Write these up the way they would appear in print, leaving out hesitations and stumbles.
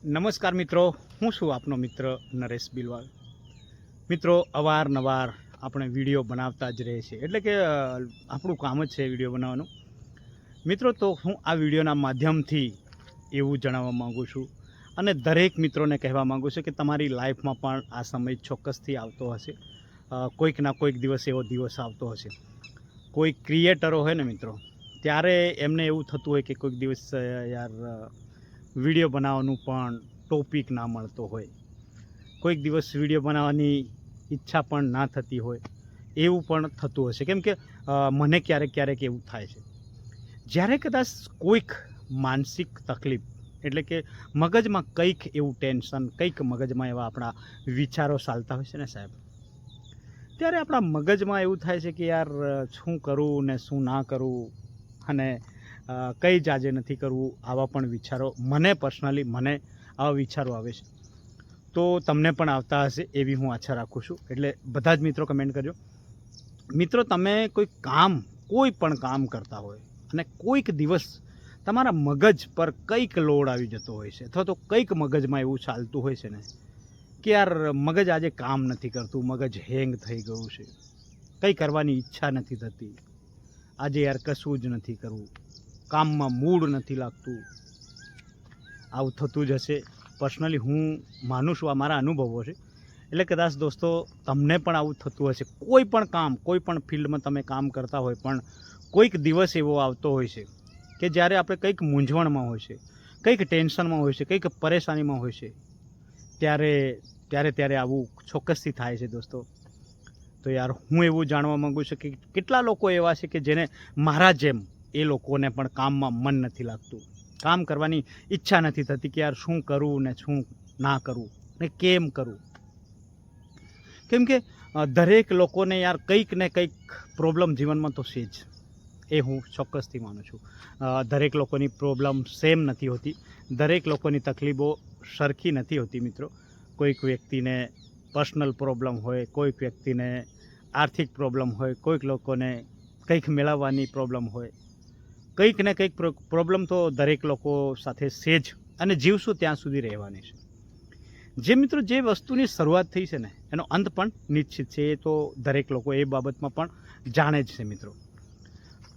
નમસ્કાર મિત્રો, હું છું આપનો મિત્ર નરેશ બિલવાલ। મિત્રો, અવારનવાર આપણે વિડીયો બનાવતા જ રહે છે, એટલે કે આપણું કામ જ છે વિડીયો બનાવવાનું। મિત્રો, તો હું આ વિડીયોના માધ્યમથી એવું જણાવવા માગું છું અને દરેક મિત્રોને કહેવા માગું છું કે તમારી લાઈફમાં પણ આ સમય ચોક્કસથી આવતો હશે। કોઈક ના કોઈક દિવસ એવો દિવસ આવતો હશે। કોઈ ક્રિએટરો હોય ને મિત્રો, ત્યારે એમને એવું થતું હોય કે કોઈક દિવસ યાર વિડીયો બનાવવાનું પણ ટોપિક ના મળતો હોય, કોઈક દિવસ વિડીયો બનાવવાની ઈચ્છા પણ ના થતી હોય, એવું પણ થતું હશે। કેમ કે મને ક્યારેક ક્યારેક એવું થાય છે, જ્યારે કદાચ કોઈક માનસિક તકલીફ એટલે કે મગજમાં કંઈક એવું ટેન્શન, કંઈક મગજમાં એવા આપણા વિચારો ચાલતા હોય છે ને સાહેબ, ત્યારે આપણા મગજમાં એવું થાય છે કે યાર શું કરું ને શું ના કરું, અને કંઈ જ આજે નથી કરવું, આવા પણ વિચારો મને પર્સનલી આવા વિચારો આવે છે। તો તમને પણ આવતા હશે એવી હું આશા રાખું છું। એટલે બધા જ મિત્રો કમેન્ટ કરજો। મિત્રો, તમે કોઈ પણ કામ કરતા હોય અને કોઈક દિવસ તમારા મગજ પર કંઈક લોડ આવી જતો હોય છે, અથવા તો કંઈક મગજમાં એવું ચાલતું હોય છે ને કે યાર મગજ આજે કામ નથી કરતું, મગજ હેંગ થઈ ગયું છે, કંઈ કરવાની ઈચ્છા નથી થતી, આજે યાર કશું જ નથી કરવું, કામમાં મૂડ નથી લાગતું, આવું થતું જ હશે। પર્સનલી હું માનું છું, આ મારા અનુભવો છે। એટલે કદાચ દોસ્તો તમને પણ આવું થતું હશે। કોઈ પણ કામ, કોઈ પણ ફિલ્ડમાં તમે કામ કરતા હોય, પણ કોઈક દિવસ એવો આવતો હોય છે કે જ્યારે આપણે કંઈક મૂંઝવણમાં હોય છે, કંઈક ટેન્શનમાં હોય છે, કંઈક પરેશાનીમાં હોય છે, ત્યારે આવું ચોક્કસથી થાય છે દોસ્તો। તો યાર હું એવું જાણવા માગું છું કે કેટલા લોકો એવા છે કે જેને મારા જેમ એ લોકોને પણ કામમાં મન નથી લાગતું, કામ કરવાની ઈચ્છા નથી થતી કે યાર શું કરું ને શું ના કરું ને કેમ કરું। કેમ કે દરેક લોકોને યાર કંઈક ને કંઈક પ્રોબ્લેમ જીવનમાં તો છે જ, એ હું ચોક્કસથી માનું છું। દરેક લોકોની પ્રોબ્લેમ સેમ નથી હોતી, દરેક લોકોની તકલીફો સરખી નથી હોતી મિત્રો। કોઈક વ્યક્તિને પર્સનલ પ્રોબ્લેમ હોય, કોઈક વ્યક્તિને આર્થિક પ્રોબ્લેમ હોય, કોઈક લોકોને કંઈક મેળવવાની પ્રોબ્લેમ હોય, કંઈક ને કંઈક પ્રોબ્લેમ તો દરેક લોકો સાથે છે જ, અને જીવશું ત્યાં સુધી રહેવાની છે। જે મિત્રો જે વસ્તુની શરૂઆત થઈ છે ને એનો અંત પણ નિશ્ચિત છે, એ તો દરેક લોકો એ બાબતમાં પણ જાણે જ છે મિત્રો।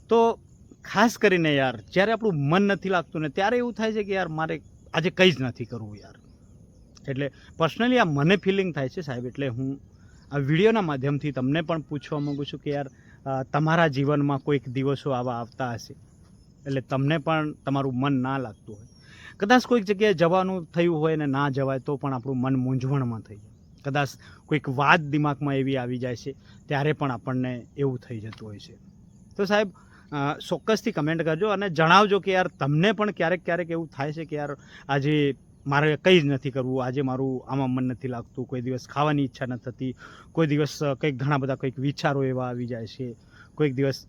તો ખાસ કરીને યાર જ્યારે આપણું મન નથી લાગતું ને ત્યારે એવું થાય છે કે યાર મારે આજે કંઈ જ નથી કરવું યાર। એટલે પર્સનલી આ મને ફિલિંગ થાય છે સાહેબ। એટલે હું આ વિડીયોના માધ્યમથી તમને પણ પૂછવા માગું છું કે યાર તમારા જીવનમાં કોઈક દિવસો આવા આવતા હશે, એટલે તમને પણ તમારું મન ના લાગતું હોય, કદાચ કોઈક જગ્યાએ જવાનું થયું હોય ને ના જવાય તો પણ આપણું મન મૂંઝવણમાં થઈ જાય, કદાચ કોઈક વાત દિમાગમાં એવી આવી જાય છે ત્યારે પણ આપણને એવું થઈ જતું હોય છે। તો સાહેબ ચોક્કસથી કમેન્ટ કરજો અને જણાવજો કે યાર તમને પણ ક્યારેક એવું થાય છે કે યાર આજે મારે કંઈ જ નથી કરવું, આજે મારું આમાં મન નથી લાગતું, કોઈ દિવસ ખાવાની ઈચ્છા નથી થતી, કોઈ દિવસ કંઈક ઘણા બધા કંઈક વિચારો એવા આવી જાય છે, કોઈક દિવસ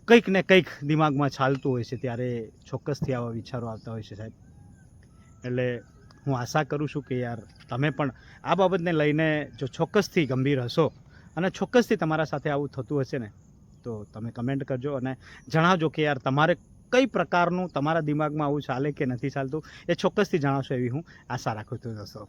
કંઈક ને કંઈક દિમાગમાં ચાલતું હોય છે, ત્યારે ચોક્કસથી આવા વિચારો આવતા હોય છે સાહેબ। એટલે હું આશા કરું છું કે યાર તમે પણ આ બાબતને લઈને જો ચોક્કસથી ગંભીર હશો અને ચોક્કસથી તમારા સાથે આવું થતું હશે ને, તો તમે કમેન્ટ કરજો અને જણાવજો કે યાર તમારે કઈ પ્રકારનું તમારા દિમાગમાં આવું ચાલે કે નથી ચાલતું, એ ચોક્કસથી જણાવશો એવી હું આશા રાખું છું દોસ્તો।